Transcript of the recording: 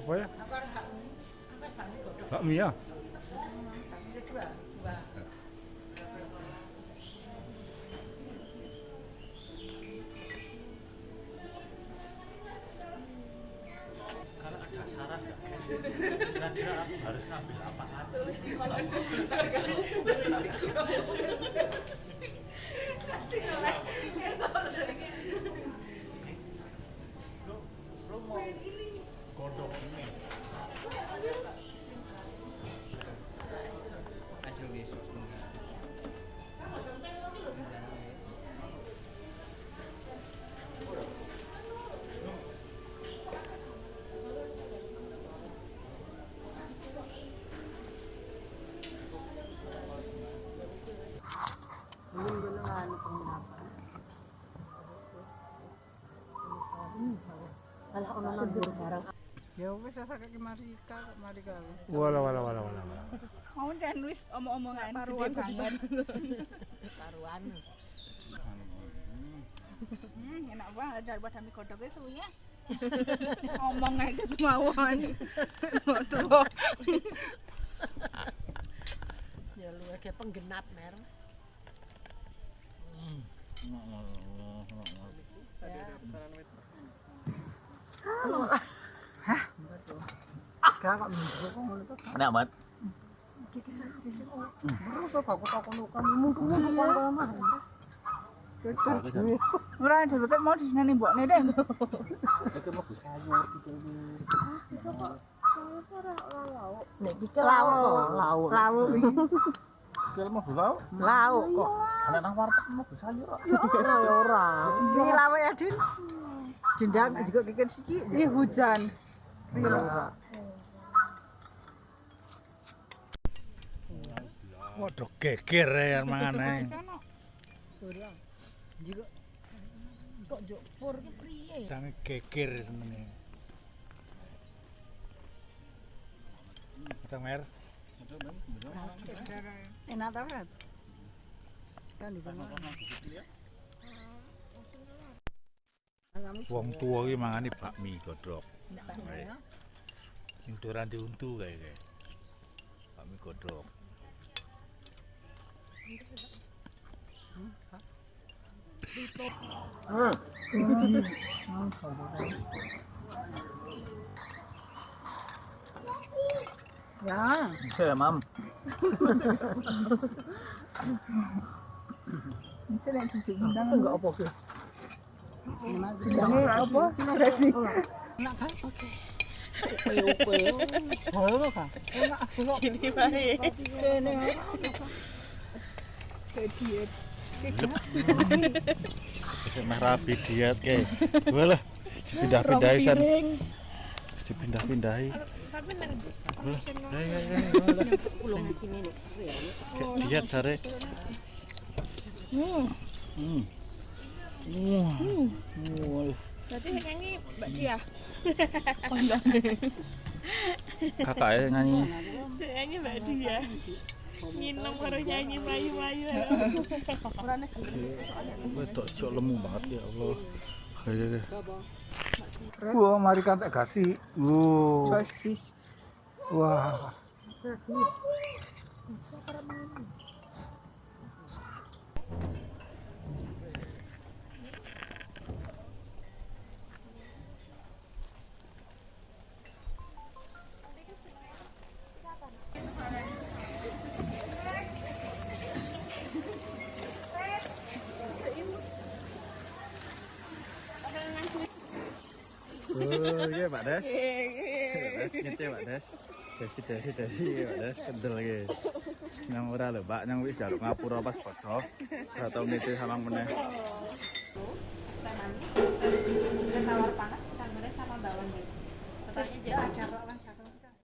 Apa ya? Bakmi ya? Kalau ada saran nggak guys? Kira-kira aku harus ngambil apaan? Lo mau kodok ini? Aja besok sebenarnya. Ya wis sakake Marika wis. Wala. Mau jan wis omong-omongan gede banget. Taruhan. Enak banget daripada mie kodok wis ya. Ngomong aja kemauan. Tuh. Ya lu ada penggenap mer. Kakak minggu kok ngono to. Enak banget. Iki sare sih kok. Terus kok aku takon-takon mung-mung kok mah. Ora dulu kek mau diseneni mbokne deng. Itu mau sayur gitu. Nek iki lauk. Lauk iki. Kalau mau lauk, Lauk kok. anak nang warteg mau sayur. Ya ora. Iki lauk ya, Din. Jendang juga keken sithik. Ih hujan. Waduh geger ya mangane. Juga kok jopur ki priye? Tangi geger senenge. Kita mer. Enak ta, Fred? Kan di mana? Wong tua iki mangane bakmi godhog. Sing doran diuntu kae. Bakmi godhog. Ya. Ya, Mam. Itu nek diundang Enggak apa ki. Ini apa? Ready. Enak kan? Oke. Upe. Ngono kan? Enak kok. Ini bae. Kene. Diet. Wis meh rapi diet kae. Walah dipindah-pindahi san. Dipindah-pindahi. Diet sare. Berarti nyanyi Mbak Dia. Kakake nyanyi. Nyanyi Mbak Dia. Minum baru nyanyi melayu-melayu. Wedok cok lemu banget ya Allah. Kayak wah, mari kantek gasi. Sosis. Wah. Iya Pak Des. Ngece Pak Des. Desi Pak Des kendel iki. Nang ora lho Pak, nang wis jaluk ngapura pas padha. Ora tau ngece samang meneh. Tawar panas pisang goreng sama bawang gitu. Totalnya jadi ada kok kan.